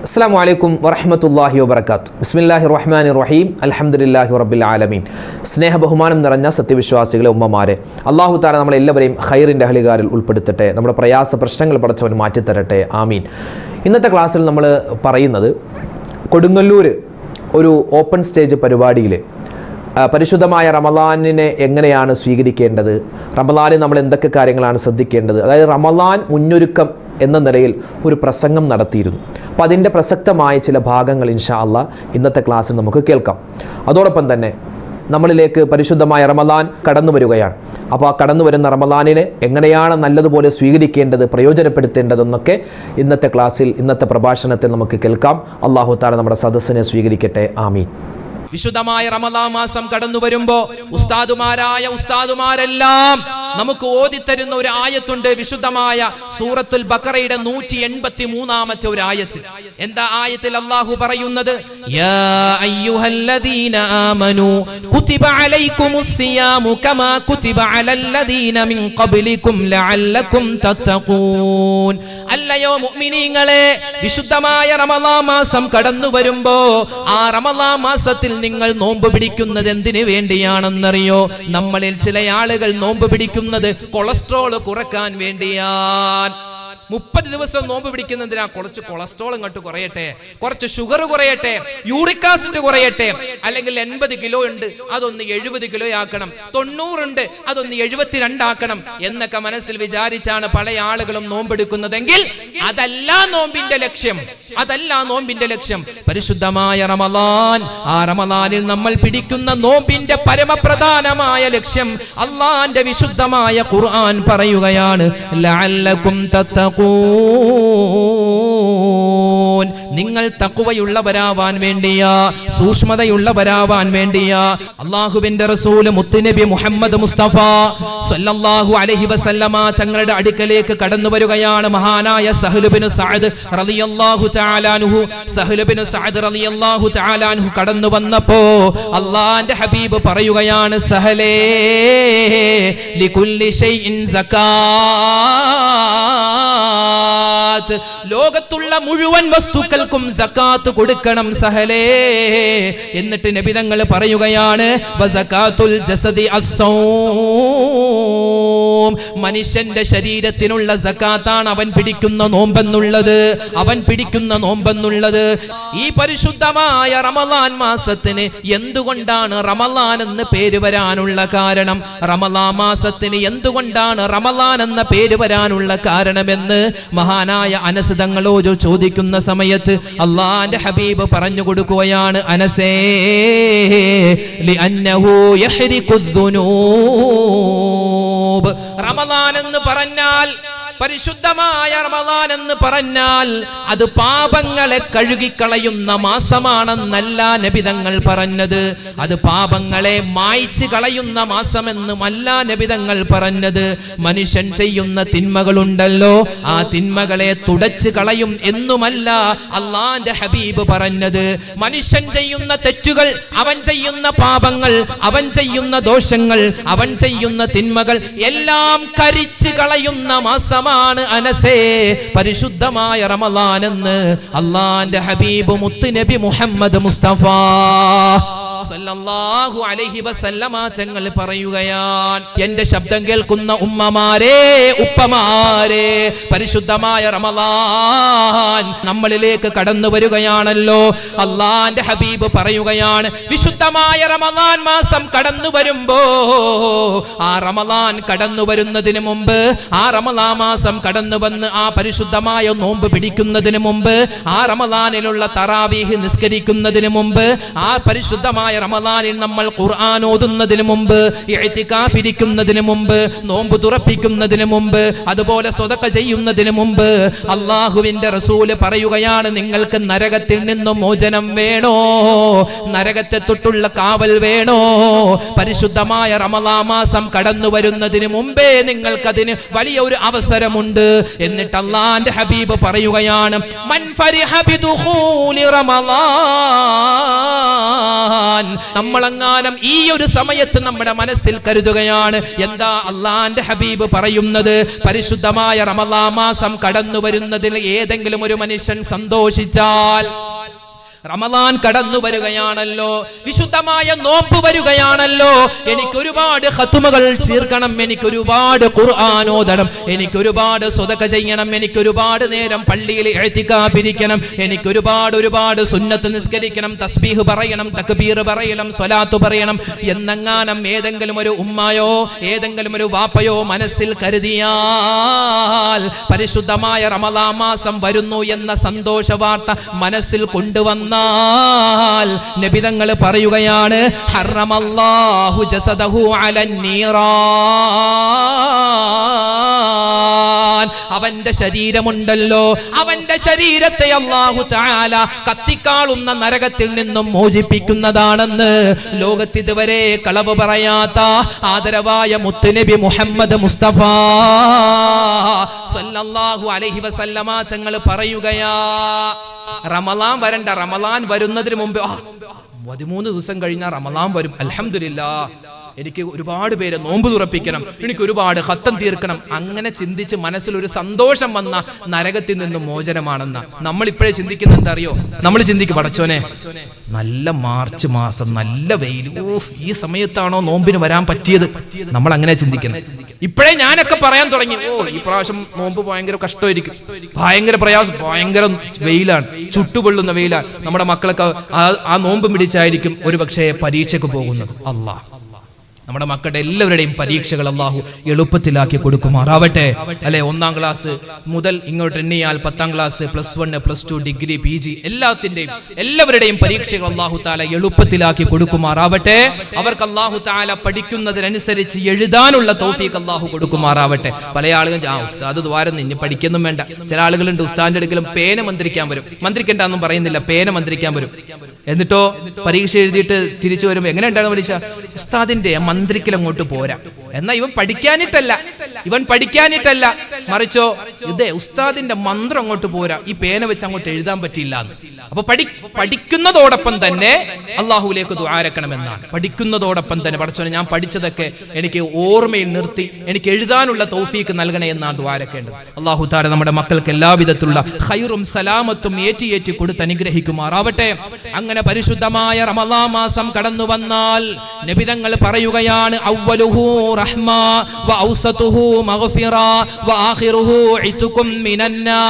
അസ്സലാമു അലൈക്കും വറഹ്മത്തുള്ളാഹി വബറകാതുഹു. ബിസ്മില്ലാഹിർ റഹ്മാനിർ റഹീം. അൽഹംദുലില്ലാഹി റബ്ബിൽ ആലമീൻ. സ്നേഹ ബഹുമാനം നിറഞ്ഞ സത്യവിശ്വാസികളെ ഉമ്മമാരെ, അല്ലാഹു തആല നമ്മളെല്ലാവരെയും ഖൈറിൻ്റെ അഹ്ലുകാരിൽ ഉൾപ്പെടുത്തട്ടെ. നമ്മുടെ പ്രയാസ പ്രശ്നങ്ങൾ പടച്ചവൻ മാറ്റിത്തരട്ടെ, ആമീൻ. ഇന്നത്തെ ക്ലാസ്സിൽ നമ്മൾ പറയുന്നത് കൊടുങ്ങല്ലൂർ ഒരു ഓപ്പൺ സ്റ്റേജ് പരിപാടിയിൽ പരിശുദ്ധമായ റമളാനിനെ എങ്ങനെയാണ് സ്വീകരിക്കേണ്ടത്, റമളാനിൽ നമ്മൾ എന്തൊക്കെ കാര്യങ്ങളാണ് ശ്രദ്ധിക്കേണ്ടത്, അതായത് റമളാൻ മുന്നൊരുക്കം എന്ന നിലയിൽ ഒരു പ്രസംഗം നടത്തിയിരുന്നു. അപ്പോൾ അതിൻ്റെ പ്രസക്തമായ ചില ഭാഗങ്ങൾ ഇൻഷാ അല്ലാഹ് ഇന്നത്തെ ക്ലാസ്സിൽ നമുക്ക് കേൾക്കാം. അതോടൊപ്പം തന്നെ നമ്മളിലേക്ക് പരിശുദ്ധമായ റമളാൻ കടന്നു വരികയാണ്. അപ്പോൾ ആ കടന്നു വരുന്ന റമളാനിനെ എങ്ങനെയാണ് നല്ലതുപോലെ സ്വീകരിക്കേണ്ടത്, പ്രയോജനപ്പെടുത്തേണ്ടതെന്നൊക്കെ ഇന്നത്തെ ക്ലാസ്സിൽ, ഇന്നത്തെ പ്രഭാഷണത്തിൽ നമുക്ക് കേൾക്കാം. അല്ലാഹു തആല നമ്മുടെ സദസ്സിനെ സ്വീകരിക്കട്ടെ, ആമീൻ. വിശുദ്ധമായ റമളാൻ മാസം കടന്നു വരുമ്പോ ഉസ്താദുമാരെല്ലാം നമുക്ക് ഓതിത്തരുന്ന ഒരു ആയത്തുണ്ട്. വിശുദ്ധമായ സൂറത്തുൽ ബഖറയുടെ 183-ാമത്തെ ഒരു ആയത്ത്. എന്താ ആയത്തിൽ അല്ലാഹു പറയുന്നത്? യാ അയ്യുഹല്ലദീന ആമനൂ കുതിബ അലൈക്കുമുസ് സിയാമു കമാ കുതിബ അലല്ലദീന മിൻ ഖബ്ലികും ലഅല്ലകും തത്തഖൂൻ. അല്ലയോ മുഅ്മിനീങ്ങളെ, വിശുദ്ധമായ റമളാൻ മാസം കടന്നു വരുമ്പോ ആ റമളാൻ മാസത്തിൽ നിങ്ങൾ നോമ്പ് പിടിക്കുന്നത് എന്തിനു വേണ്ടിയാണെന്നറിയോ? നമ്മളിൽ ചില ആളുകൾ നോമ്പ് പിടിക്കുന്നത് കൊളസ്ട്രോൾ കുറക്കാൻ വേണ്ടിയാണ്. 30 ദിവസം നോമ്പ് പിടിക്കുന്നതിനാ കുറച്ച് കൊളസ്ട്രോൾ ഇങ്ങോട്ട് കുറയട്ടെ, കുറച്ച് ഷുഗർ കുറയട്ടെ, യൂറിക് ആസിഡ് കുറയട്ടെ, അല്ലെങ്കിൽ 80 കിലോ ഉണ്ട് അതൊന്ന് 70 കിലോ ആക്കണം, 90 ഉണ്ട് അതൊന്ന് 72 ആക്കണം എന്നൊക്കെ മനസ്സിൽ വിചാരിച്ചാണ് പല ആളുകളും നോമ്പെടുക്കുന്നതെങ്കിൽ അതല്ല നോമ്പിന്റെ ലക്ഷ്യം, അതല്ല നോമ്പിന്റെ ലക്ഷ്യം. പരിശുദ്ധമായ റമളാൻ, ആ റമളാനിൽ നമ്മൾ പിടിക്കുന്ന നോമ്പിന്റെ പരമപ്രധാനമായ ലക്ഷ്യം അല്ലാഹുവിന്റെ വിശുദ്ധമായ ഖുർആൻ പറയുകയാണ്, ലഅല്ലകും തത്തഖൂൻ. നിങ്ങൾ തഖ്വയുള്ളവരാവാൻ വേണ്ടിയാ, സൂക്ഷ്മതയുള്ളവരാവാൻ വേണ്ടിയാ അല്ലാഹുവിന്റെ റസൂൽ മുത്തുനബി മുഹമ്മദ് മുസ്തഫ സല്ലല്ലാഹു അലൈഹി വസല്ലമ തങ്ങളുടെ അടുക്കലേക്ക് കടന്നു വരികയാണ്. മഹാനായ സഹ്ൽ ബിൻ സഅദ് റളിയല്ലാഹു തആല അൻഹു, സഹ്ൽ ബിൻ സഅദ് റളിയല്ലാഹു തആല അൻഹു കടന്നു വന്നപ്പോ അല്ലാഹുവിന്റെ ഹബീബ് പറയുകയാണ്, സഹലേ ലികുല്ലി ഷൈഇൻ സകാത്ത്, ലോകത്തുള്ള മുഴുവൻ വസ്തുക്കൾക്കും സകാത്ത് കൊടുക്കണം സഹലേ. എന്നിട്ട് നബി തങ്ങൾ പറയുകയാണ്, വസകാത്തുൽ ജസദി അസ്സൗം, മനുഷ്യന്റെ ശരീരത്തിനുള്ള സകാത്താണ് അവൻ പിടിക്കുന്ന നോമ്പെന്നുള്ളത്, അവൻ പിടിക്കുന്ന നോമ്പെന്നുള്ളത്. ഈ പരിശുദ്ധമായ റമളാൻ മാസത്തിന് എന്തുകൊണ്ടാണ് റമളാൻ എന്ന് പേര് വരാനുള്ള കാരണം, റമളാൻ മാസത്തിന് എന്തുകൊണ്ടാണ് റമളാൻ എന്ന പേര് വരാനുള്ള കാരണമെന്ന് മഹാനായ അനസ് തങ്ങളോട് ചോദിക്കുന്ന സമയത്ത് അല്ലാഹുവിന്റെ ഹബീബ് പറഞ്ഞു കൊടുക്കുകയാണ്, അനസേ ലിഅന്നഹു യഹ്രിഖുദ്ദുനൂബ്. റമളാൻ എന്ന് പറഞ്ഞാൽ, പരിശുദ്ധമായ റമളാൻ എന്ന് പറഞ്ഞാൽ അത് പാപങ്ങളെ കഴുകിക്കളയുന്ന മാസമാണെന്നല്ല നബി തങ്ങൾ പറഞ്ഞത്, അത് പാപങ്ങളെ മായ്ച്ചു കളയുന്ന മാസമെന്നുമല്ല നബി തങ്ങൾ പറഞ്ഞത്. മനുഷ്യൻ ചെയ്യുന്ന തിന്മകളുണ്ടല്ലോ, ആ തിന്മകളെ തുടച്ചു കളയും എന്നുമല്ല അല്ലാഹുവിന്റെ ഹബീബ് പറഞ്ഞത്. മനുഷ്യൻ ചെയ്യുന്ന തെറ്റുകൾ, അവൻ ചെയ്യുന്ന പാപങ്ങൾ, അവൻ ചെയ്യുന്ന ദോഷങ്ങൾ, അവൻ ചെയ്യുന്ന തിന്മകൾ എല്ലാം കരിച്ചു കളയുന്ന മാസം അനസേ പരിശുദ്ധമായ റമളാൻ എന്ന് അല്ലാഹുവിന്റെ ഹബീബ് മുത്തുനബി മുഹമ്മദ് മുസ്തഫ സല്ലല്ലാഹു അലൈഹി വസല്ലമ തങ്ങൾ പറയുകയാണ്, എന്റെ ശബ്ദം കേൾക്കുന്ന ഉമ്മമാരെ, ഉപ്പമാരെ, പരിശുദ്ധമായ റമളാൻ നമ്മളിലേക്ക് കടന്നു വരികയാണല്ലോ. അല്ലാഹുവിന്റെ ഹബീബ് പറയുകയാണ്, വിശുദ്ധമായ റമളാൻ മാസം കടന്നു വരുമ്പോ, ആ റമളാൻ കടന്നു വരുന്നതിന് മുമ്പ്, ആ റമളാൻ മാസം കടന്നു വന്ന് ആ പരിശുദ്ധമായ നോമ്പ് പിടിക്കുന്നതിന് മുമ്പ്, ആ റമളാനിലുള്ള തറാവീഹ് നിസ്കരിക്കുന്നതിന് മുമ്പ്, ആ പരിശുദ്ധമായ റമളാനിൽ നമ്മൾ ഖുർആൻ ഓതുന്നതിന് മുമ്പ്, ഇഅ്തികാഫ് ഇരിക്കുന്നതിന് മുമ്പ്, നോമ്പ് തുറപ്പിക്കുന്നതിന് മുമ്പ്, അതുപോലെ സ്വതക്ക ചെയ്യുന്നതിന് മുമ്പ് അല്ലാഹുവിന്റെ റസൂൽ പറയുകയാണ്, നിങ്ങൾക്ക് നരകത്തിൽ നിന്നും മോചനം വേണോ, നരകത്തെ തൊട്ടുള്ള കാവൽ വേണോ, പരിശുദ്ധമായ റമളാൻ മാസം കടന്നു വരുന്നതിന് മുമ്പേ നിങ്ങൾക്കതിന് വലിയ ഒരു അവസരമുണ്ട്. എന്നിട്ട് അല്ലാഹുവിന്റെ ഹബീബ് പറയുകയാണ്, മൻ ഫരിഹ ബിദുഖൂലി റമളാൻ നമ്മളെങ്ങാനും ഈ ഒരു സമയത്ത് നമ്മുടെ മനസ്സിൽ കരുതുകയാണ്, എന്താ അള്ളാന്റെ ഹബീബ് പറയുന്നത്, പരിശുദ്ധമായ റമളാൻ മാസം കടന്നു വരുന്നതിൽ ഏതെങ്കിലും ഒരു മനുഷ്യൻ സന്തോഷിച്ചാൽ, റമളാൻ കടന്നു വരികയാണല്ലോ, വിശുദ്ധമായ നോമ്പ് വരികയാണല്ലോ, എനിക്ക് ഒരുപാട് ഖത്മുകൾ തീർക്കണം, എനിക്ക് ഒരുപാട് ഖുർആൻ ഓതണം, എനിക്ക് ഒരുപാട് സ്വതക്ക ചെയ്യണം, എനിക്ക് ഒരുപാട് നേരം പള്ളിയിൽ ഇഅ്തികാഫ് ഇരിക്കണം, എനിക്ക് ഒരുപാട് സുന്നത്ത് നിസ്കരിക്കണം, തസ്ബീഹ് പറയണം, തക്ബീർ പറയണം, സ്വലാത്ത് പറയണം എന്നെങ്ങാനും ഏതെങ്കിലും ഒരു ഉമ്മയോ ഏതെങ്കിലും ഒരു വാപ്പയോ മനസ്സിൽ കരുതിയാൽ, പരിശുദ്ധമായ റമളാൻ മാസം വരുന്നു എന്ന സന്തോഷ വാർത്ത മനസ്സിൽ കൊണ്ടുവന്ന നബി തങ്ങൾ പറയുകയാണ്, ഹറമല്ലാഹു ജസദഹു അലൻ നീറാൻ, അവന്റെ ശരീരമുണ്ടല്ലോ, അവന്റെ ശരീരത്തെ അല്ലാഹു തആല കത്തിക്കാളുന്ന നരകത്തിൽ നിന്നും മോചിപ്പിക്കുന്നതാണെന്ന് ലോകത്ത് ഇതുവരെ കളവ് പറയാത്ത ആദരവായ മുത്തുനബി മുഹമ്മദ് മുസ്തഫ സല്ലല്ലാഹു അലൈഹി വസല്ലമ തങ്ങൾ പറയുകയാ, റമളാൻ വരണ്ട, റമളാൻ വരുന്നതിന് മുമ്പ് 13 ദിവസം കഴിഞ്ഞാൽ റമളാൻ വരും, അൽഹംദുലില്ലാഹ് എനിക്ക് ഒരുപാട് പേരെ നോമ്പ് തുറപ്പിക്കണം, എനിക്ക് ഒരുപാട് ഖത്തം തീർക്കണം, അങ്ങനെ ചിന്തിച്ച് മനസ്സിൽ ഒരു സന്തോഷം വന്ന നരകത്തിൽ നിന്നും മോചനമാണെന്ന നമ്മൾ ഇപ്പോഴേ ചിന്തിക്കുന്ന എന്താ അറിയോ, നമ്മൾ ചിന്തിക്കും, പടച്ചോനെ നല്ല മാർച്ച് മാസം നല്ല വെയിൽ, ഈ സമയത്താണോ നോമ്പിന് വരാൻ പറ്റിയത്, നമ്മൾ അങ്ങനെ ചിന്തിക്കുന്നത്. ഇപ്പോഴേ ഞാനൊക്കെ പറയാൻ തുടങ്ങി, ഈ പ്രാവശ്യം നോമ്പ് ഭയങ്കര കഷ്ടമായിരിക്കും, ഭയങ്കര പ്രയാസം, ഭയങ്കര വെയിലാണ്, ചുട്ടുപൊള്ളുന്ന വെയിലാണ്, നമ്മുടെ മക്കളൊക്കെ ആ നോമ്പ് പിടിച്ചായിരിക്കും ഒരു പക്ഷേ പരീക്ഷയ്ക്ക് പോകുന്നത്. അല്ലാഹ് നമ്മുടെ മക്കളുടെ എല്ലാവരുടെയും പരീക്ഷകൾ അല്ലാഹു എളുപ്പത്തിലാക്കി കൊടുക്കുമാറാവട്ടെ. അല്ലെ, 1ാം ക്ലാസ് മുതൽ ഇങ്ങോട്ട് എണ്ണിയാൽ 10ാം ക്ലാസ്, +1, +2, ഡിഗ്രി, PG എല്ലാവരുടെയും പരീക്ഷകൾ അല്ലാഹു തആല എളുപ്പത്തിലാക്കി കൊടുക്കുമാറാവട്ടെ. അവർക്ക് അല്ലാഹു തആല പഠിക്കുന്നതിനനുസരിച്ച് എഴുതാനുള്ള തൗഫീഖ് അല്ലാഹു കൊടുക്കുമാറാവട്ടെ. പല ആളുകളും ഉസ്താദ് ദ്വാരം ഇനി പഠിക്കൊന്നും വേണ്ട. ചില ആളുകളുണ്ട് ഉസ്താദിന്റെ അടുക്കലും പേന മന്ത്രിക്കാൻ വരും, മന്ത്രിക്കണ്ടെന്നും പറയുന്നില്ല, പേന മന്ത്രിക്കാൻ വരും. എന്നിട്ടോ പരീക്ഷ എഴുതിയിട്ട് തിരിച്ചു വരുമ്പോൾ എങ്ങനെ ഉണ്ടാകുന്ന പരീക്ഷ, ഉസ്താദിന്റെ മന്ത്രിക്കൽ അങ്ങോട്ട് പോരാ, എന്നാ ഇവൻ പഠിക്കാനിട്ടല്ല, മറിച്ചോ ഇതേ ഉസ്താദിന്റെ മന്ത്രം അങ്ങോട്ട് പോരാ, ഈ പേന വെച്ച് അങ്ങോട്ട് എഴുതാൻ പറ്റില്ല. അപ്പൊ പഠിക്കുന്നതോടൊപ്പം തന്നെ അള്ളാഹുലേക്ക് ദുആരക്കണമെന്നാണ്. പഠിക്കുന്നതോടൊപ്പം തന്നെ പടച്ചോനെ ഞാൻ പഠിച്ചതൊക്കെ എനിക്ക് ഓർമ്മയിൽ നിർത്തി എനിക്ക് എഴുതാനുള്ള തൗഫീക്ക് നൽകണേ എന്നാണ് ദുആരക്കേണ്ടത്. അള്ളാഹു തആല നമ്മുടെ മക്കൾക്ക് എല്ലാവിധത്തിലുള്ള ഖൈറും സലാമത്തും ഏറ്റി കൊടുത്ത് അനുഗ്രഹിക്കുമാറാവട്ടെ. അങ്ങനെ പരിശുദ്ധമായ റമളാൻ മാസം കടന്നു വന്നാൽ നബി തങ്ങൾ പറയുകയാണ്, അവ്വലുഹു റഹ്മ വ ഔസതുഹു മഗ്ഫിറ വ ആഖിറുഹു ഇത്കും മിനന്നാർ.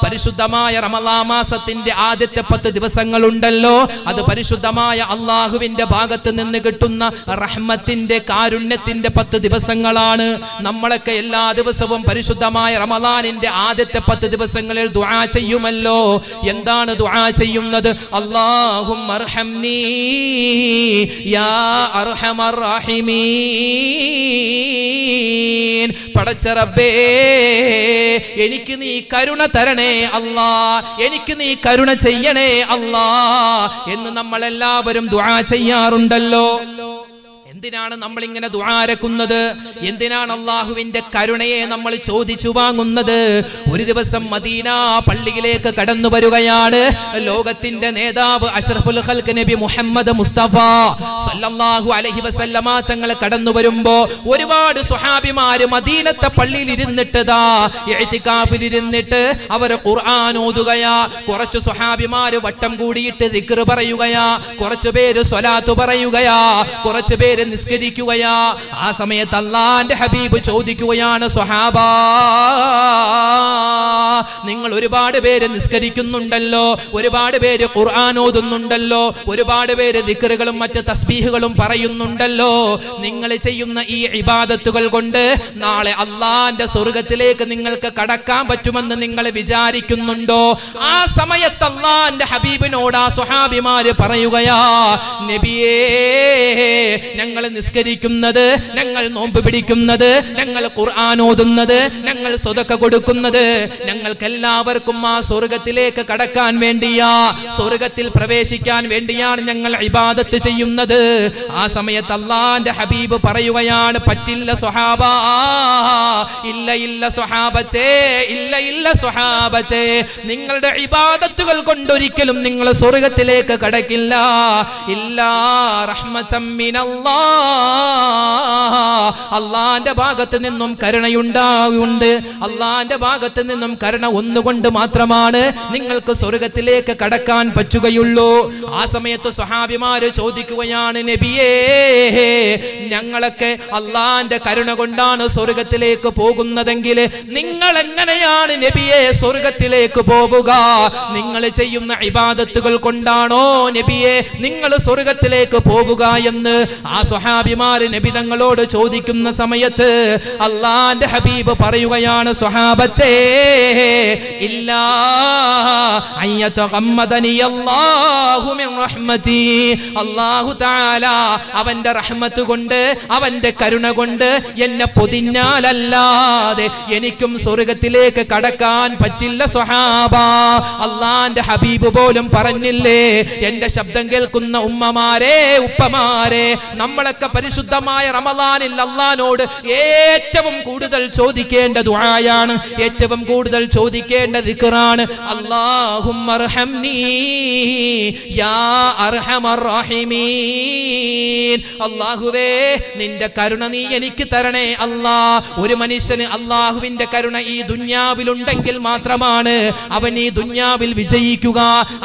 പരിശുദ്ധമായ റമളാൻ മാസത്തിന്റെ ആദ്യത്തെ 10 ദിവസങ്ങളുണ്ടല്ലോ, അത് പരിശുദ്ധമായ അള്ളാഹുവിന്റെ ഭാഗത്ത് നിന്ന് കിട്ടുന്ന റഹ്മത്തിന്റെ കാരുണ്യത്തിന്റെ 10 ദിവസങ്ങളാണ്. നമ്മളൊക്കെ എല്ലാ ദിവസവും പരിശുദ്ധമായ റമളാനിന്റെ ആദ്യത്തെ 10 ദിവസങ്ങളിൽ ദുആ ചെയ്യുമല്ലോ. എന്താണ് ദുആ ചെയ്യുന്നത്? അല്ലാഹുമ്മ അർഹംനി യാ അർഹമർ റഹീമീൻ. പടച്ച റബ്ബേ, എനിക്ക് നീ കരുണ തരണേ അല്ലാ, എനിക്ക് നീ കരുണ ചെയ്യണേ അല്ലാ എന്ന് നമ്മൾ എല്ലാവരും ദുആ ചെയ്യാറുണ്ടല്ലോ. എന്തിനാണ് നമ്മൾ ഇങ്ങനെ ദുആരക്കുന്നത്? എന്തിനാണ് അള്ളാഹുവിന്റെ കരുണയെ നമ്മൾ ചോദിച്ചു വാങ്ങുന്നത്? ഒരു ദിവസം മദീന പള്ളിയിലേക്ക് കടന്നു വരികയാണ് ലോകത്തിന്റെ നേതാവ് അഷ്റഫുൽ ഖൽഖ് നബി മുഹമ്മദ് മുസ്തഫ സല്ലല്ലാഹു അലൈഹി വസല്ലമ തങ്ങൾ കടന്നു വരുമ്പോ ഒരുപാട് സ്വഹാബിമാര് മദീനത്തെ പള്ളിയിൽ ഇരുന്നിട്ടതാ ഇഅ്തികാഫിൽ ഇരുന്നിട്ട് അവർ ഖുർആൻ ഓതുകയാ. കുറച്ച് സ്വഹാബിമാര് വട്ടം കൂടിയിട്ട് ദിക്ർ പറയുകയാ, കുറച്ചു പേര് സ്വലാത്ത് പറയുകയാ, കുറച്ചു പേര് നിസ്കരിക്കുകയാ. ആ സമയത്ത് അല്ലാഹുവിന്റെ ഹബീബ് ചോദിക്കുകയാണ്, സ്വഹാബാ നിങ്ങൾ ഒരുപാട് പേര് നിസ്കരിക്കുന്നുണ്ടല്ലോ, ഒരുപാട് പേര് ഖുർആൻ ഓതുന്നുണ്ടല്ലോ, ഒരുപാട് പേര് ദിക്റുകളും മറ്റ് തസ്ബീഹുകളും പറയുന്നുണ്ടല്ലോ, നിങ്ങൾ ചെയ്യുന്ന ഈ ഇബാദത്തുകൾ കൊണ്ട് നാളെ അല്ലാഹുവിന്റെ സ്വർഗ്ഗത്തിലേക്ക് നിങ്ങൾക്ക് കടക്കാൻ പറ്റുമെന്ന് നിങ്ങൾ വിചാരിക്കുന്നുണ്ടോ? ആ സമയത്ത് അല്ലാഹുവിന്റെ ഹബീബിനോട് ആ സ്വഹാബിമാര് പറയുകയാ, നബിയേ ഞങ്ങൾ ഞങ്ങൾ നിസ്കരിക്കുന്നത്, ഞങ്ങൾ നോമ്പ് പിടിക്കുന്നത്, ഞങ്ങൾ ഖുർആൻ ഓതുന്നത്, ഞങ്ങൾ സ്വതക്ക കൊടുക്കുന്നത്, ഞങ്ങൾക്കെല്ലാവർക്കും ആ സ്വർഗത്തിലേക്ക് കടക്കാൻ വേണ്ടിയാ, സ്വർഗത്തിൽ പ്രവേശിക്കാൻ വേണ്ടിയാണ് ഞങ്ങൾ ഇബാദത്ത് ചെയ്യുന്നത്. ആ സമയത്ത് അല്ലാഹുവിന്റെ ഹബീബ് പറയുകയാണ്, പറ്റില്ല സ്വഹാബ, ഇല്ല ഇല്ല സ്വഹാബത്തെ, ഇല്ല ഇല്ല സ്വഹാബത്തെ, നിങ്ങളുടെ ഇബാദത്തുകൾ കൊണ്ടൊരിക്കലും നിങ്ങൾ സ്വർഗത്തിലേക്ക് കടക്കില്ല. ഇല്ലാ റഹ്മതൻ മിനല്ലാഹ്, അല്ലാഹുവിന്റെ ഭാഗത്ത് നിന്നും കരുണയുണ്ടാവുണ്ട്. അല്ലാഹുവിന്റെ ഭാഗത്ത് നിന്നും കരുണ ഒന്നുകൊണ്ട് മാത്രമാണ് നിങ്ങൾക്ക് സ്വർഗത്തിലേക്ക് കടക്കാൻ പറ്റുകയുള്ളൂ. ആ സമയത്ത് സ്വഹാബിമാര് ചോദിക്കുകയാണ്, നബിയേ, ഞങ്ങളൊക്കെ അല്ലാഹുവിന്റെ കരുണ കൊണ്ടാണ് സ്വർഗത്തിലേക്ക് പോകുന്നതെങ്കിൽ നിങ്ങൾ എങ്ങനെയാണ് നബിയെ സ്വർഗത്തിലേക്ക് പോവുക? നിങ്ങൾ ചെയ്യുന്ന ഇബാദത്തുകൾ കൊണ്ടാണോ നബിയെ നിങ്ങൾ സ്വർഗത്തിലേക്ക് പോവുക എന്ന് ആ സ്വഹാബിമാർ നബി തങ്ങളോട് ചോദിക്കുന്ന സമയത്ത് അല്ലാഹുവിന്റെ ഹബീബ് പറയുകയാണ്, സ്വഹാബത്തേ, ഇല്ലാ അയ്യതഗമ്മദനി അല്ലാഹു മിൻ റഹ്മതി, അല്ലാഹു തആല അവന്റെ റഹ്മത്ത് കൊണ്ട്, അവന്റെ കരുണ കൊണ്ട് എന്നെ പൊതിഞ്ഞാലല്ലാതെ എനിക്കും സ്വർഗത്തിലേക്ക് കടക്കാൻ പറ്റില്ല സ്വഹാബ. അല്ലാഹുവിന്റെ ഹബീബ് പോലും പറഞ്ഞില്ലേ, എന്റെ ശബ്ദം കേൾക്കുന്ന ഉമ്മമാരെ, ഉപ്പമാരെ, നമ്മളൊക്കെ പരിശുദ്ധമായ റമളാനിൽ അല്ലാഹുവിനോട് ഏറ്റവും കൂടുതൽ ചോദിക്കേണ്ട ദുആയാണ്, ഏറ്റവും കൂടുതൽ ചോദിക്കേണ്ട ദിക്റാണ്, അല്ലാഹുമ്മർഹംനി യാ അർഹമർ റഹീമീൻ. അല്ലാഹുവേ, നിന്റെ കരുണ നീ എനിക്ക് തരണേ അല്ലാ. ഒരു മനുഷ്യന് അല്ലാഹുവിന്റെ കരുണ ഈ ദുനിയാവിലുണ്ടെങ്കിൽ മാത്രമാണ് അവൻ ഈ ദുനിയാവിൽ വിജയിക്കുക.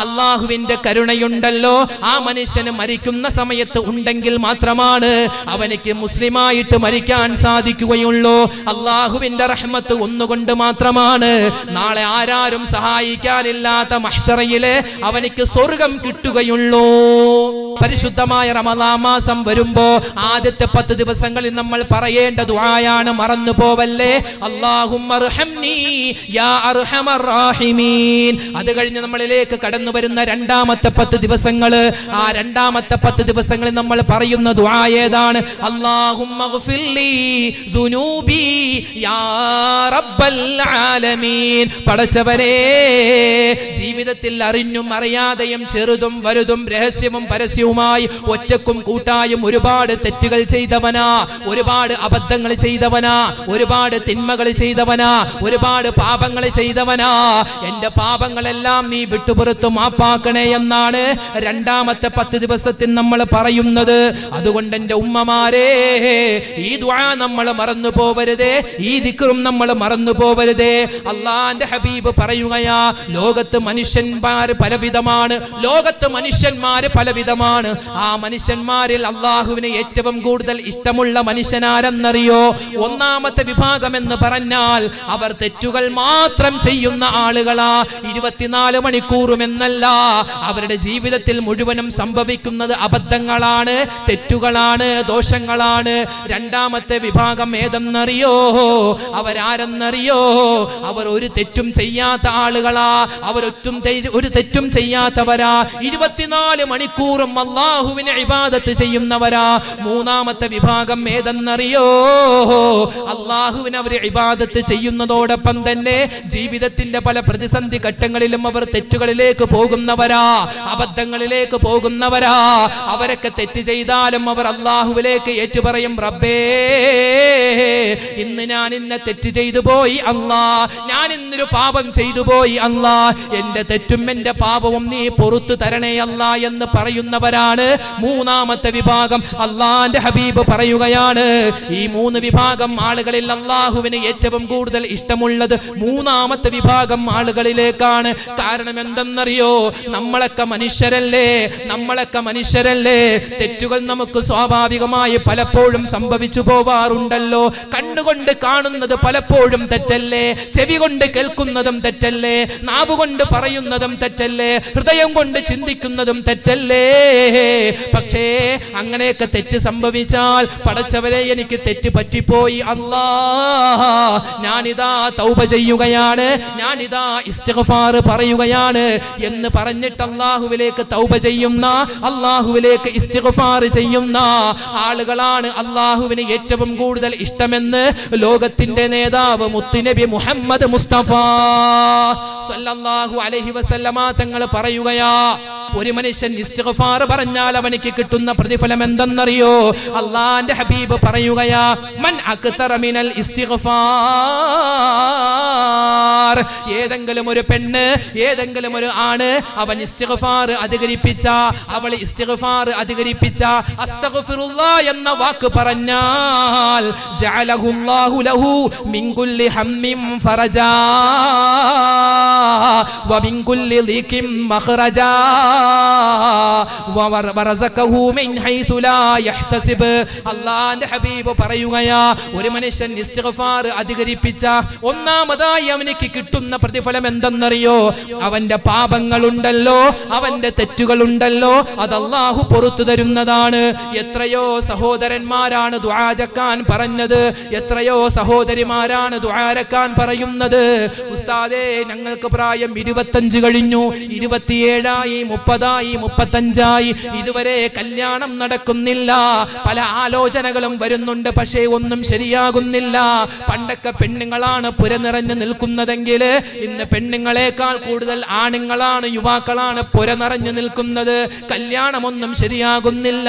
അല്ലാഹുവിന്റെ കരുണയുണ്ടല്ലോ ആ മനുഷ്യന് മരിക്കുന്ന സമയത്ത് ഉണ്ടെങ്കിൽ മാത്രമാണ് അവനിക്ക് മുസ്ലിമായിട്ട് മരിക്കാൻ സാധിക്കുകയുള്ളൂ. അല്ലാഹുവിന്റെ റഹ്മത്ത് ഒന്നുകൊണ്ട് മാത്രമാണ് നാളെ ആരാരും സഹായിക്കാനില്ലാത്ത മഹ്ശറയിലെ അവനിക്ക് സ്വർഗം കിട്ടുകയുള്ളൂ. പരിശുദ്ധമായ റമളാൻ മാസം വരുമ്പോ ആദ്യത്തെ 10 ദിവസങ്ങളിൽ നമ്മൾ പറയേണ്ട ദുആയാണ്, മറന്നു പോവല്ലേ, അല്ലാഹുമ്മർഹംനി യാ അർഹമർ റഹീമീൻ. അത് കഴിഞ്ഞ് നമ്മളിലേക്ക് കടന്നു വരുന്ന രണ്ടാമത്തെ 10 ദിവസങ്ങൾ, ആ രണ്ടാമത്തെ 10 ദിവസങ്ങളിൽ നമ്മൾ പറയുന്ന ദുആ ഏതാണ്? അല്ലാഹുമ്മഗ്ഫിർലി ദുനൂബി യാ റബ്ബൽ ആലമീൻ. പടച്ചവനേ, ജീവിതത്തിൽ അറിഞ്ഞും അറിയാതെയും ചെറുതും വലുതും രഹസ്യവും പരസ്യവുമായി ഒറ്റക്കും കൂട്ടായും ഒരുപാട് തെറ്റുകൾ ചെയ്തവനാ, ഒരുപാട് അബദ്ധങ്ങൾ ചെയ്തവനാ, ഒരുപാട് തിന്മകൾ ചെയ്തവനാ, ഒരുപാട് പാപങ്ങൾ ചെയ്തവനാ. എന്റെ പാപങ്ങളെല്ലാം നീ വിട്ടുപുറത്തു മാപ്പാക്കണേ എന്നാണ് രണ്ടാമത്തെ 10 ദിവസത്തിൽ നമ്മൾ പറയുന്നത്. അതുകൊണ്ട് എന്റെ ഉമ്മമാരെ, ഈ ദുആ നമ്മൾ മറന്നു പോവരുതേ, ഈ ദിക്റും നമ്മൾ മറന്നു പോവരുതേ. അല്ലാഹുവിന്റെ ഹബീബ് പറയുകയാ, ലോകത്ത് മനുഷ്യന്മാർ പലവിധമാണ്, ലോകത്ത് മനുഷ്യന്മാർ പലവിധമാണ്. ആ മനുഷ്യന്മാരിൽ അല്ലാഹുവിനെ ഏറ്റവും കൂടുതൽ ഇഷ്ടമുള്ള മനുഷ്യനാരെന്നറിയോ? ഒന്നാമത്തെ വിഭാഗം എന്ന് പറഞ്ഞാൽ അവർ തെറ്റുകൾ മാത്രം ചെയ്യുന്ന ആളുകളാ. 24 മണിക്കൂറും എന്നല്ല, അവരുടെ ജീവിതത്തിൽ മുഴുവനും സംഭവിക്കുന്നത് അബദ്ധങ്ങളാണ്, തെറ്റുകളാണ്, ദോഷങ്ങളാണ്. രണ്ടാമത്തെ വിഭാഗം ഏതെന്നറിയോ? അവരാരെന്നറിയോ? അവർ ഒരു തെറ്റും ചെയ്യാത്ത ആളുകളാ, ഒരു തെറ്റും ചെയ്യാത്തവരാ, 24 മണിക്കൂറും അല്ലാഹുവിനെ ഇബാദത്ത് ചെയ്യുന്നവരാ. മൂന്നാമത്തെ വിഭാഗം ഏതെന്നറിയോ? അല്ലാഹുവിനെ അവർ ഇബാദത്ത് ചെയ്യുന്നതോടൊപ്പം തന്നെ ജീവിതത്തിന്റെ പല പ്രതിസന്ധി ഘട്ടങ്ങളിലും അവർ തെറ്റുകളിലേക്ക് പോകുന്നവരാ, അബദ്ധങ്ങളിലേക്ക് പോകുന്നവരാ. അവരൊക്കെ തെറ്റ് ചെയ്താലും അവർ അല്ലാഹുവിലേക്ക് ഏറ്റുപറയും, റബ്ബേ, ഇന്ന് ഞാൻ ഇന്ന തെറ്റ് ചെയ്തു പോയി അല്ലാ, ഞാൻ ഇന്നൊരു പാപം ചെയ്തു പോയി അല്ലാ, എന്റെ തെറ്റും എന്റെ പാപവും നീ പൊറുത്തു തരണേ അല്ലാ എന്ന് പറയുന്നവരാണ് മൂന്നാമത്തെ വിഭാഗം. അല്ലാഹുവിന്റെ ഹബീബ് പറയുകയാണ്, ഈ 3 വിഭാഗം ആളുകളിൽ അല്ലാഹുവിന് ഏറ്റവും കൂടുതൽ ഇഷ്ടമുള്ളത് മൂന്നാമത്തെ വിഭാഗം ആളുകളിലേക്കാണ്. കാരണം എന്തെന്നറിയോ? നമ്മളൊക്കെ മനുഷ്യരല്ലേ, തെറ്റുകൾ നമുക്ക് സ്വാഭാവികമായി പലപ്പോഴും സംഭവിച്ചു പോവാറുണ്ടല്ലോ. കണ്ണുകൊണ്ട് കാണുന്നത് പലപ്പോഴും തെറ്റല്ലേ, ചെവി കൊണ്ട് കേൾക്കുന്നതും തെറ്റല്ലേ, നാവുകൊണ്ട് പറയുന്നതും തെറ്റല്ലേ, ഹൃദയം കൊണ്ട് ചിന്തിക്കുന്നതും തെറ്റല്ലേ. പക്ഷേ അങ്ങനെയൊക്കെ തെറ്റ് സംഭവിച്ചാൽ, പടച്ചവരെ എനിക്ക് തെറ്റ് പറ്റിപ്പോയി അല്ലാ, ഞാനിതാ തൗബ ചെയ്യുകയാണ്, ഞാനിതാ ഇസ്തിഗ്ഫാർ പറയുകയാണ് എന്ന് പറഞ്ഞിട്ട് അല്ലാഹുവിലേക്ക് തൗബ ചെയ്യുന്ന, അല്ലാഹുവിലേക്ക് ഇസ്തിഗ്ഫാർ ചെയ്യുന്ന ആളുകളാണ് അള്ളാഹുവിന് ഏറ്റവും കൂടുതൽ ഇഷ്ടമെന്ന് ലോകത്തിന്റെ നേതാവ് മുത്തുനബി മുഹമ്മദ് മുസ്തഫ സല്ലല്ലാഹു അലൈഹി വസല്ലമ തങ്ങൾ പറയുകയാ, ഒരു മനുഷ്യൻ ഇസ്തിഗ്ഫാർ പറഞ്ഞാൽ അവനിക്ക് കിട്ടുന്ന പ്രതിഫലം എന്തെന്നറിയോ? അള്ളാന്റെ ഹബീബ് പറയുകയാ, മൻ അക്തറ മിനൽ ഇസ്തിഗ്ഫാർ, ഏതെങ്കിലും ഒരു പെണ്ണ്, ഏതെങ്കിലും ഒരു ആണ് അവൻ ഇസ്തിഗ്ഫാർ അധികരിപ്പിച്ച, അവൾ ഇസ്തിഗ്ഫാർ അധികരിപ്പിച്ച, അസ്തഗ്ഫിറുല്ലാഹ് എന്ന വാക്ക് പറഞ്ഞാൽ ജഅലഹുല്ലാഹു ലഹു മിൻ കുല്ലി ഹമ്മിൻ ഫറജാ വമിൻ കുല്ലി ദീകിൻ മഖ്റജാ വറസഖഹു മിൻ ഹൈതു ലാ യഹ്തസിബ്. അല്ലാഹുവിന്റെ ഹബീബ് പറയുകയാ, ഒരു മനുഷ്യൻ ഇസ്തിഗ്ഫാർ അധികരിപ്പിച്ച ഒന്നാമതായി അവനിക്ക് കിട്ടുന്ന പ്രതിഫലം എന്തെന്നറിയോ? അവന്റെ പാപങ്ങളുണ്ടല്ലോ, അവന്റെ തെറ്റുകളുണ്ടല്ലോ, അത് അല്ലാഹു പുറത്തു തരുന്നതാണ്. എത്രയോ സഹോദരന്മാരാണ് ദുആരക്കാൻ പറഞ്ഞത്, എത്രയോ സഹോദരിമാരാണ് ദുആരക്കാൻ പറയുന്നത്. ഉസ്താദേ, ഞങ്ങൾക്ക് പ്രായം 25 കഴിഞ്ഞു, 27ആയി, 30ആയി, 35ആയി, ഇതുവരെ കല്യാണം നടക്കുന്നില്ല. പല ആലോചനകളും വരുന്നുണ്ട്, പക്ഷേ ഒന്നും ശരിയാകുന്നില്ല. പണ്ടൊക്കെ പെണ്ണുങ്ങളാണ് പുരനിറഞ്ഞു നിൽക്കുന്നതെങ്കിൽ ഇന്ന് പെണ്ണുങ്ങളെക്കാൾ കൂടുതൽ ആണുങ്ങളാണ്, യുവാക്കളാണ് പുരനിറഞ്ഞു നിൽക്കുന്നത്. കല്യാണമൊന്നും ശരിയാകുന്നില്ല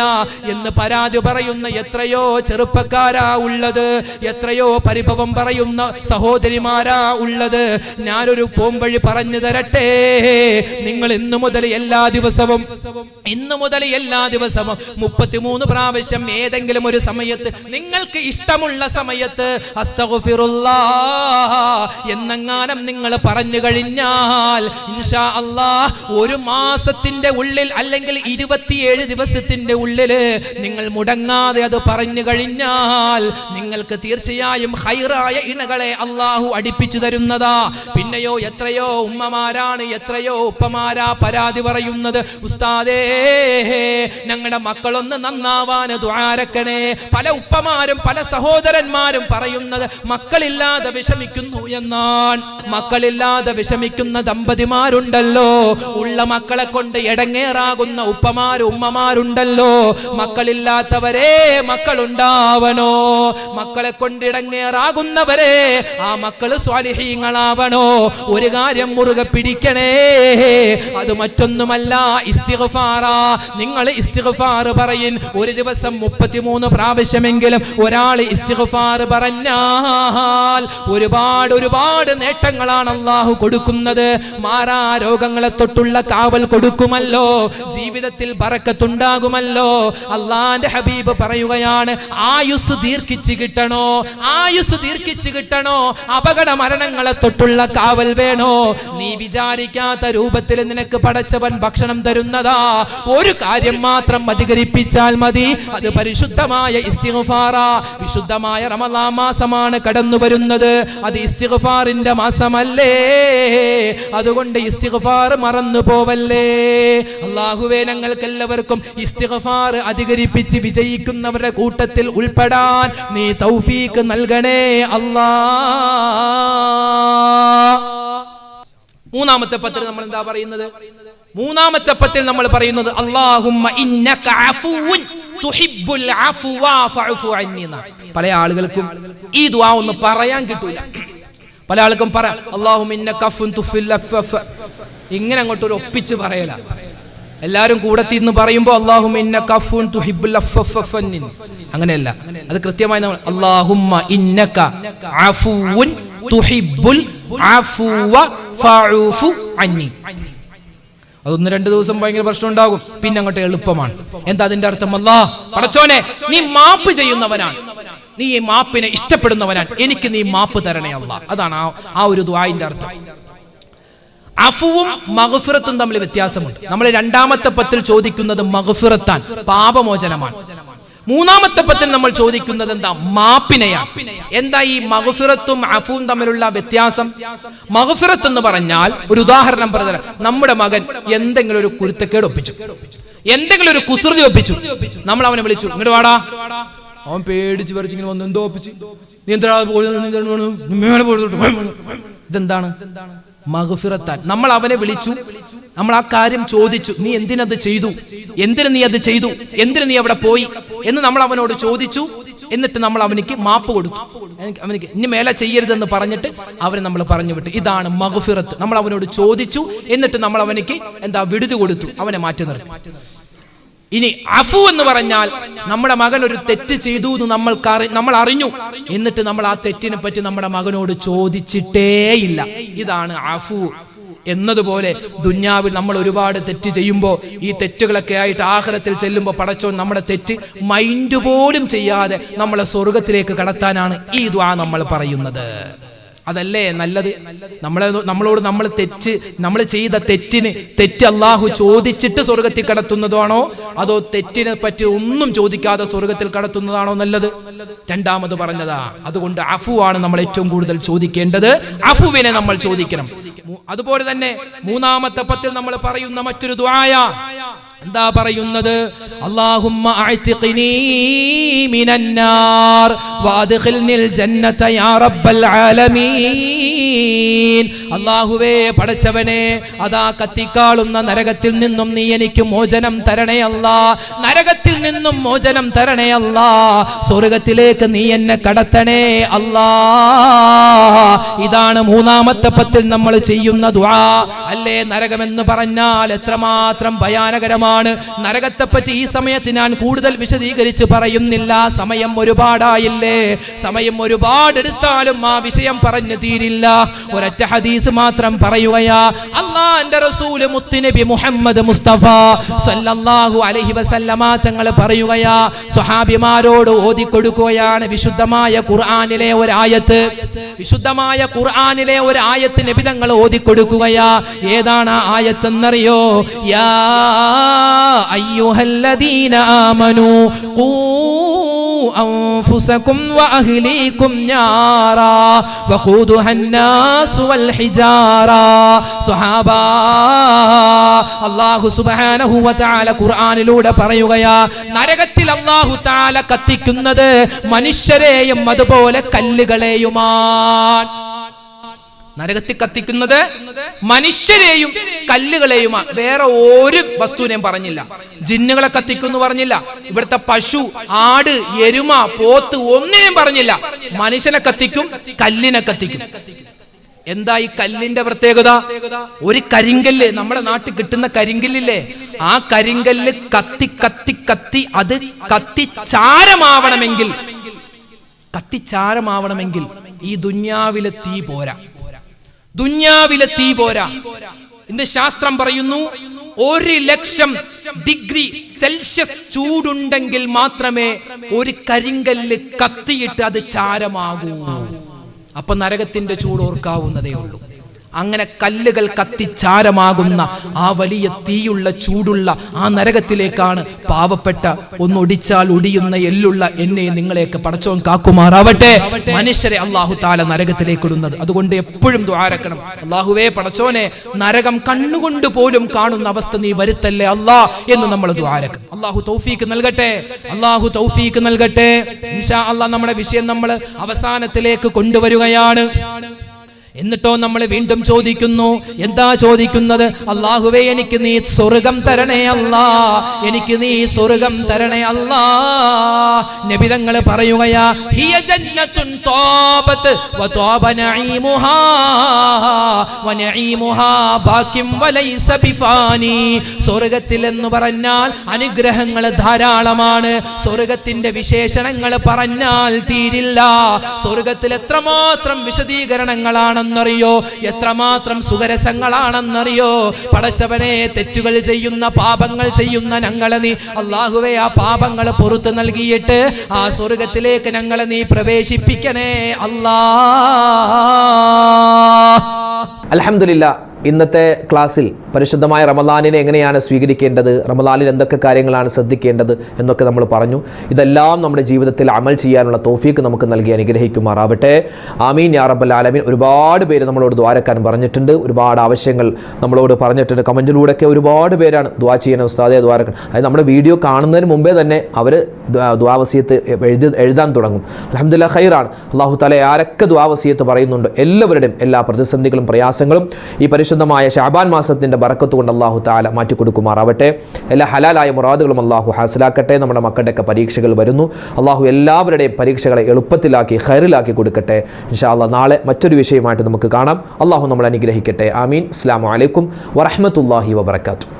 എന്ന് പരാതി പറയുന്ന എത്രയോ ചെറുപ്പക്കാരാ ഉള്ളത്, എത്രയോ പരിഭവം പറയുന്ന സഹോദരിമാരാ ഉള്ളത്. ഞാനൊരു പോംവഴി പറഞ്ഞു തരട്ടെ. നിങ്ങൾ ഇന്നു മുതൽ എല്ലാ ദിവസവും 33 പ്രാവശ്യം ഏതെങ്കിലും ഒരു സമയത്ത്, നിങ്ങൾക്ക് ഇഷ്ടമുള്ള സമയത്ത് അസ്തഗ്ഫിറുല്ലാഹ് എന്നെങ്ങാനും നിങ്ങൾ പറഞ്ഞു കഴിഞ്ഞാൽ ഇൻഷാ അല്ലാഹ് ഒരു മാസത്തിന്റെ ഉള്ളിൽ അല്ലെങ്കിൽ 27 ദിവസത്തിന്റെ ഉള്ളിൽ നിങ്ങൾ മുടങ്ങാതെ അത് പറഞ്ഞു കഴിഞ്ഞാൽ നിങ്ങൾക്ക് തീർച്ചയായും ഖൈറായ ഇണകളെ അല്ലാഹു അടുപ്പിച്ചു തരുന്നതാ. പിന്നെയോ എത്രയോ ഉമ്മമാരാണ്, എത്രയോ ഉപ്പമാരാ പരാതി പറയുന്നത്, ഉസ്താദേ ഞങ്ങളുടെ മക്കളൊന്ന് നന്നാവാൻ ദുആരക്കണേ. പല ഉപ്പമാരും പല സഹോദരന്മാരും പറയുന്നത് മക്കളില്ലാതെ വിഷമിക്കുന്നു എന്നാണ്. മക്കളില്ലാതെ വിഷമിക്കുന്ന ദമ്പതിമാരുണ്ടല്ലോ, ഉള്ള മക്കളെ കൊണ്ട് എടങ്ങേറാകുന്ന ഉപ്പമാരും ഉമ്മമാരുണ്ടല്ലോ. മക്കളില്ലാത്തവരെ മക്കളുണ്ടാവണോ? മക്കളെ കൊണ്ട് ഇടങ്ങേറാകുന്നവരെ ആ മക്കള് സ്വാലിഹീങ്ങളാവണോ? ഒരു കാര്യം മുറുകെ പിടിക്കണേ, അത് മറ്റൊന്നുമല്ല, ഇസ്തിഗ്ഫാറാ. നിങ്ങൾ ഇസ്തിഗ്ഫാർ പറയിൻ. ഒരു ദിവസം 33 പ്രാവശ്യമെങ്കിലും ഒരാൾ ഇസ്തിഗ്ഫാർ പറഞ്ഞാൽ ഒരുപാട് നേട്ടങ്ങളാണ് അല്ലാഹു കൊടുക്കുന്നത്. മാറാ രോഗങ്ങളെ തൊട്ടുള്ള കാവൽ കൊടുക്കുമല്ലോ, ജീവിതത്തിൽ ബറക്കത്തുണ്ടാകുമല്ലോ. അല്ലാഹുവിന്റെ ഹബീബ് പറയുകയാണ്, ആയുസ് ദീർഘിച്ച് കിട്ടണോ, ആയുസ് ദീർഘിച്ച് കിട്ടണോ, അപകട മരണങ്ങളെ തൊട്ടുള്ള കാവൽ വേണോ? നീ വിചാരിക്കാത്ത രൂപത്തിൽ നിനക്ക് പടച്ചവൻ ഭക്ഷണം തരുന്നതാ. ഒരു കാര്യം മാത്രം അധികരിപ്പിച്ചാൽ മതി, അത് പരിശുദ്ധമായ ഇസ്തിഗ്ഫാറാ. വിശുദ്ധമായ റമളാൻ മാസമാണ് കടന്നു വരുന്നത്, അത് ഇസ്തിഗ്ഫാറിന്റെ മാസമല്ലേ? അതുകൊണ്ട് ഇസ്തിഗ്ഫാർ മറന്നു പോവല്ലേ. അല്ലാഹുവേ, ഞങ്ങൾക്ക് എല്ലാവർക്കും ഇസ്തിഗ്ഫാർ അധികരിപ്പിച്ച് വിജയിക്കുന്നവരുടെ കൂട്ടത്തിൽ ഉൾപ്പെടാൻ നീ തൗഫീഖ് നൽകണേ അല്ലാഹ്. മൂന്നാമത്തെ പത്തിൽ നമ്മൾ എന്താ പറയുന്നത്? മൂന്നാമത്തെ പത്തിൽ നമ്മൾ പറയുന്നത് അല്ലാഹുമ്മ ഇന്നക അഫൂൻ തുഹിബ്ബുൽ അഫ്വ ഫഅഫു അന്നി. പല ആളുകൾക്കും ഈ ദുആ ഒന്ന് പറയാൻ കിട്ടൂല. പല ആൾക്കും പറയാം അല്ലാഹുമ്മ ഇന്നക അഫൂൻ തുഹിബ്ബുൽ അഫ്വ, ഇങ്ങനെ അങ്ങോട്ട് ഒരു ഒപ്പിച്ച് പറയല. എല്ലാവരും കൂടെ തീർന്ന് പറയുമ്പോൾ അല്ലാഹുമ്മ ഇന്നക അഫൂൻ തുഹിബ്ബുൽ അഫ്വ അന്നി, അങ്ങനെയല്ല. അത് കൃത്യമായി നമ്മൾ അല്ലാഹുമ്മ ഇന്നക അഫൂൻ തുഹിബ്ബുൽ അഫ്വ ഫഅഫു അന്നി. അതൊന്ന് 2 ദിവസം ഭയങ്കര പ്രശ്നം ഉണ്ടാകും, പിന്നെ അങ്ങോട്ട് എളുപ്പമാണ്. എന്താ അതിന്റെ അർത്ഥം? അല്ലാഹ് പടച്ചോനെ, നീ മാപ്പ് ചെയ്യുന്നവനാണ്, നീ ഈ മാപ്പിനെ ഇഷ്ടപ്പെടുന്നവനാണ്, എനിക്ക് നീ മാപ്പ് തരണേ അല്ലാഹ്. അതാണ് ആ ഒരു ദുആഇന്റെ അർത്ഥം. അഫുവും മഗ്ഫിറത്തും തമ്മിൽ വ്യത്യാസമുണ്ട്. നമ്മൾ രണ്ടാമത്തെ പത്തിൽ ചോദിക്കുന്നത് മഗ്ഫിറത്താൻ, പാപമോചനമാണ്. മൂന്നാമത്തെ പത്തിൽ നമ്മൾ ചോദിക്കുന്നത് എന്താ? മാപ്പിനെയാണ്. എന്താ ഈ മഗ്ഫിറത്തും അഫുവും തമ്മിലുള്ള വ്യത്യാസം? മഗ്ഫിറത്ത് എന്ന് പറഞ്ഞാൽ, ഒരു ഉദാഹരണം പറഞ്ഞാൽ, നമ്മുടെ മകൻ എന്തെങ്കിലും ഒരു കുരുത്തക്കേട് ഒപ്പിച്ചു, എന്തെങ്കിലും ഒരു കുസൃതി ഒപ്പിച്ചു, നമ്മൾ അവനെ വിളിച്ചു, ഇങ്ങോട്ട് വാടാ. അവൻ പേടിച്ച് പറിച്ചിങ്ങനെ വന്നു, എന്തോ ഒപ്പിച്ച്, നീ എന്താ ഇതെന്താണ്? മഗ്ഫിറത്താൻ. നമ്മൾ അവനെ വിളിച്ചു, നമ്മൾ ആ കാര്യം ചോദിച്ചു, നീ എന്തിനത് ചെയ്തു, എന്തിനു നീ അത് ചെയ്തു, എന്തിനു നീ അവിടെ പോയി, എന്ന് നമ്മൾ അവനോട് ചോദിച്ചു. എന്നിട്ട് നമ്മൾ അവനിക്ക് മാപ്പ് കൊടുത്തു. അവനിക്ക് ഇനി മേലെ ചെയ്യരുതെന്ന് പറഞ്ഞിട്ട് അവരെ നമ്മൾ പറഞ്ഞു വിട്ടു. ഇതാണ് മഗ്ഫിറത്ത്. നമ്മൾ അവനോട് ചോദിച്ചു, എന്നിട്ട് നമ്മൾ അവനിക്ക് വിടുതി കൊടുത്തു, അവനെ മാറ്റി നിർത്തി. ഇനി അഫു എന്ന് പറഞ്ഞാൽ നമ്മുടെ മകൻ ഒരു തെറ്റ് ചെയ്തു എന്ന് നമ്മൾ അറിഞ്ഞു, എന്നിട്ട് നമ്മൾ ആ തെറ്റിനെ പറ്റി നമ്മുടെ മകനോട് ചോദിച്ചിട്ടേയില്ല. ഇതാണ് അഫു. എന്നതുപോലെ ദുന്യാവിൽ നമ്മൾ ഒരുപാട് തെറ്റ് ചെയ്യുമ്പോൾ ഈ തെറ്റുകളൊക്കെ ആയിട്ട് ആഖിറത്തിൽ ചെല്ലുമ്പോൾ പടച്ചോൻ നമ്മുടെ തെറ്റ് മൈൻഡ് പോലും ചെയ്യാതെ നമ്മളെ സ്വർഗത്തിലേക്ക് കടത്താനാണ് ഈ ദുആ നമ്മൾ പറയുന്നത്. അതല്ലേ നല്ലത്? നമ്മളോട് നമ്മൾ ചെയ്ത തെറ്റ് അള്ളാഹു ചോദിച്ചിട്ട് സ്വർഗത്തിൽ കടത്തുന്നതാണോ, അതോ തെറ്റിനെ പറ്റി ഒന്നും ചോദിക്കാതെ സ്വർഗത്തിൽ കടത്തുന്നതാണോ നല്ലത്? രണ്ടാമത് പറഞ്ഞതാ. അതുകൊണ്ട് അഫു ആണ് നമ്മൾ ഏറ്റവും കൂടുതൽ ചോദിക്കേണ്ടത്. അഫുവിനെ നമ്മൾ ചോദിക്കണം. അതുപോലെ തന്നെ മൂന്നാമത്തെ പത്തിൽ നമ്മൾ പറയുന്ന മറ്റൊരു ദുആയ എന്താ പറയുന്നത്? അല്ലാഹുമ്മ അഅ്തിഖ്നി മിനന്നാർ വഅദ്ഖിൽനിൽ ജന്നത യാ റബ്ബൽ ആലമീൻ. അല്ലാഹുവേ, പടച്ചവനെ, അതാ കത്തിക്കാളുന്ന നരകത്തിൽ നിന്നും നീ എനിക്ക് മോചനം തരണേ അല്ലാ. നരകത്തിൽ നിന്നും മോചനം തരണേ അല്ലാ. സ്വർഗത്തിലേക്ക് നീ എന്നെ കടത്തണേ അല്ലാ. ഇതാണ് മൂന്നാമത്തെ പത്തിൽ നമ്മൾ ചെയ്യുന്ന ദുആ. അല്ലേ, നരകമെന്ന് പറഞ്ഞാൽ എത്രമാത്രം ഭയാനകരമാണ്. നരകത്തെപ്പറ്റി ഈ സമയത്ത് ഞാൻ കൂടുതൽ വിശദീകരിച്ച് പറയുന്നില്ല. സമയം ഒരുപാടായില്ലേ? സമയം ഒരുപാടെടുത്താലും ആ വിഷയം പറഞ്ഞു തീരില്ല. ഒരൊറ്റ ഹദീസ് മാത്രം പറയുകയാ. അല്ലാഹുവിന്റെ റസൂൽ മുത്തുനബി മുഹമ്മദ് മുസ്തഫ സല്ലല്ലാഹു അലൈഹി വസല്ലമ തങ്ങൾ പറയുകയാ, സ്വഹാബിമാരോട് ഓതിക്കൊടുക്കുകയാണ് വിശുദ്ധമായ ഖുർആനിലെ ഒരു ആയത്ത്. വിശുദ്ധമായ ഖുർആനിലെ ഒരു ആയത്ത് നബി തങ്ങൾ ഓതിക്കൊടുക്കുകയാ. ഏതാണ് ആ ആയത്ത് എന്നറിയോ? യാ അയ്യുഹല്ലദീന ആമനൂ ഖൂ അൻഫുസകും വഅഹ്ലീകും നാറാ വഖൂദുഹാ അന്നാസു വൽ ഹിജാറാ. സ്വഹാബാ, അല്ലാഹു സുബ്ഹാനഹു വ തആല ഖുർആനിലൂടെ പറയുകയാ, നരകത്തിൽ അല്ലാഹു തആല കത്തിക്കുന്നത് മനുഷ്യരെയും അതുപോലെ കല്ലുകളെയുമാണ്. നരകത്തിൽ കത്തിക്കുന്നത് മനുഷ്യരെയും കല്ലുകളെയുമാണ്. വേറെ ഒരു വസ്തുവിനെയും പറഞ്ഞില്ല. ജിന്നുകളെ കത്തിക്കുന്നു പറഞ്ഞില്ല. ഇവിടുത്തെ പശു, ആട്, എരുമ, പോത്ത് ഒന്നിനെയും പറഞ്ഞില്ല. മനുഷ്യനെ കത്തിക്കും, കല്ലിനെ കത്തിക്കും. എന്താ ഈ കല്ലിന്റെ പ്രത്യേകത? ഒരു കരിങ്കല്ല്, നമ്മുടെ നാട്ടിൽ കിട്ടുന്ന കരിങ്കല്ലില്ലേ, ആ കരിങ്കല്ല് കത്തി കത്തി കത്തി അത് കത്തിച്ചാരമാവണമെങ്കിൽ ഈ ദുന്യാവിലെ തീ പോരാ. ദുന്യാവിലെ തീ പോരാ. ഇന്ന് ശാസ്ത്രം പറയുന്നു 1,00,000 ഡിഗ്രി സെൽഷ്യസ് ചൂടുണ്ടെങ്കിൽ മാത്രമേ ഒരു കരിങ്കല്ല് കത്തിയിട്ട് അത് ചാരമാകൂ. അപ്പൊ നരകത്തിന്റെ ചൂട് ഓർക്കാവുന്നതേ ഉള്ളൂ. അങ്ങനെ കല്ലുകൾ കത്തിച്ചാരമാകുന്ന ആ വലിയ തീയുള്ള ചൂടുള്ള ആ നരകത്തിലേക്കാണ് പാവപ്പെട്ട ഒന്നൊടിച്ചാൽ ഒടിയുന്ന എല്ലുള്ള എന്നെ നിങ്ങളെയൊക്കെ പടച്ചോൻ കാക്കുമാറാവട്ടെ മനുഷ്യരെ അല്ലാഹു തആല നരകത്തിലേക്ക് ഇടുന്നത്. അതുകൊണ്ട് എപ്പോഴും ദുആരക്കണം, അല്ലാഹുവേ പടച്ചോനെ, നരകം കണ്ണുകൊണ്ട് പോലും കാണുന്ന അവസ്ഥ നീ വരുത്തല്ലേ അല്ലാ എന്ന് നമ്മൾ ദുആരക്കണം. അല്ലാഹു തൗഫീഖ് നൽകട്ടെ, അല്ലാഹു തൗഫീഖ് നൽകട്ടെ. ഇൻഷാ അല്ലാഹ് നമ്മുടെ വിഷയം നമ്മൾ അവസാനത്തിലേക്ക് കൊണ്ടുവരികയാണ്. എന്നിട്ടോ നമ്മൾ വീണ്ടും ചോദിക്കുന്നു. എന്താ ചോദിക്കുന്നത്? അല്ലാഹുവേ, എനിക്ക് നീ സ്വർഗം തരണേ അല്ലാ, എനിക്ക് നീ സ്വർഗം തരണേ അല്ലാ. നബി തങ്ങൾ പറയുകയാ, ഹിയ ജന്നത്തുൻ താബത് വതാബ നഈമുഹാ വനഈമുഹാ ബാകിം വലൈസ ബിഫാനി. സ്വർഗത്തിൽ എന്ന് പറഞ്ഞാൽ അനുഗ്രഹങ്ങൾ ധാരാളമാണ്. സ്വർഗത്തിന്റെ വിശേഷണങ്ങൾ പറഞ്ഞാൽ തീരില്ല. സ്വർഗത്തിൽ എത്രമാത്രം വിശദീകരണങ്ങളാണ് െന്നറിയോ, എത്രമാത്രം സുഖരസങ്ങളാണെന്നറിയോ. പടച്ചവനെ, തെറ്റുകൾ ചെയ്യുന്ന, പാപങ്ങൾ ചെയ്യുന്ന ഞങ്ങളെ നീ അല്ലാഹുവേ ആ പാപങ്ങൾ പുറത്തു നൽകിയിട്ട് ആ സ്വർഗത്തിലേക്ക് ഞങ്ങളെ നീ പ്രവേശിപ്പിക്കണേ അല്ലാ. അൽഹംദുലില്ലാ, ഇന്നത്തെ ക്ലാസ്സിൽ പരിശുദ്ധമായ റമദാനിനെ എങ്ങനെയാണ് സ്വീകരിക്കേണ്ടത്, റമദാനിൽ എന്തൊക്കെ കാര്യങ്ങളാണ് ശ്രദ്ധിക്കേണ്ടത് എന്നൊക്കെ നമ്മൾ പറഞ്ഞു. ഇതെല്ലാം നമ്മുടെ ജീവിതത്തിൽ അമൽ ചെയ്യാനുള്ള തൗഫീഖ് നമുക്ക് നൽകി അനുഗ്രഹിക്കുമാറാവട്ടെ. ആമീൻ യാ റബ്ബൽ ആലമീൻ. ഒരുപാട് പേര് നമ്മളോട് ദുആരക്കാൻ പറഞ്ഞിട്ടുണ്ട്, ഒരുപാട് ആവശ്യങ്ങൾ നമ്മളോട് പറഞ്ഞിട്ടുണ്ട്. കമൻറ്റിലൂടെയൊക്കെ ഒരുപാട് പേരാണ് ദുആ ചെയ്യണം ഉസ്താദേ, ദുആരക്കണം. അതായത് നമ്മുടെ വീഡിയോ കാണുന്നതിന് മുമ്പേ തന്നെ അവർ ദുആ വസിയത്ത് എഴുതാൻ തുടങ്ങും. അൽഹംദുലില്ലാ, ഖൈറാണ്. അല്ലാഹു തആല ആരൊക്കെ ദുആ വസിയത്ത് പറയുന്നുണ്ട് എല്ലാവരുടെയും എല്ലാ പ്രതിസന്ധികളും പ്രയാസങ്ങളും ഈ പരിശുദ്ധ പരിശുദ്ധമായ ഷഅബാൻ മാസത്തിൻ്റെ ബറക്കത്ത് കൊണ്ട് അല്ലാഹു തആല മാറ്റിക്കൊടുക്കുമാറാവട്ടെ. എല്ലാ ഹലാലായ മുറാദുകളും അല്ലാഹു ഹാസിലാക്കട്ടെ. നമ്മുടെ മക്കളുടെയൊക്കെ പരീക്ഷകൾ വരുന്നു. അല്ലാഹു എല്ലാവരുടെയും പരീക്ഷകളെ എളുപ്പത്തിലാക്കി ഖൈറിലാക്കി കൊടുക്കട്ടെ. ഇൻഷാ അല്ലാഹ് നാളെ മറ്റൊരു വിഷയമായിട്ട് നമുക്ക് കാണാം. അല്ലാഹു നമ്മളെ അനുഗ്രഹിക്കട്ടെ. ആമീൻ. അസ്സലാമു അലൈക്കും വറഹ്മത്തുള്ളാഹി വബറകാതുഹു.